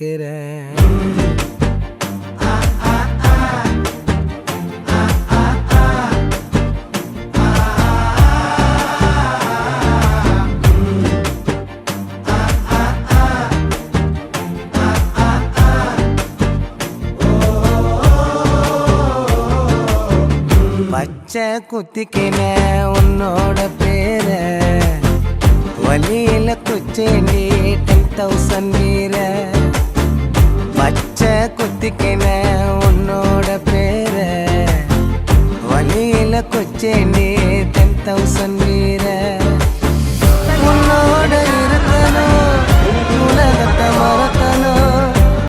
கேட்கிறேன். பச்சை குத்திக்கின உன்னோட பேர வலியில குச்சேண்டி 10,000 வீர. பச்சை குத்திக்கின உன்னோட பேர வலியில குச்சேண்டி 10,000 வீர.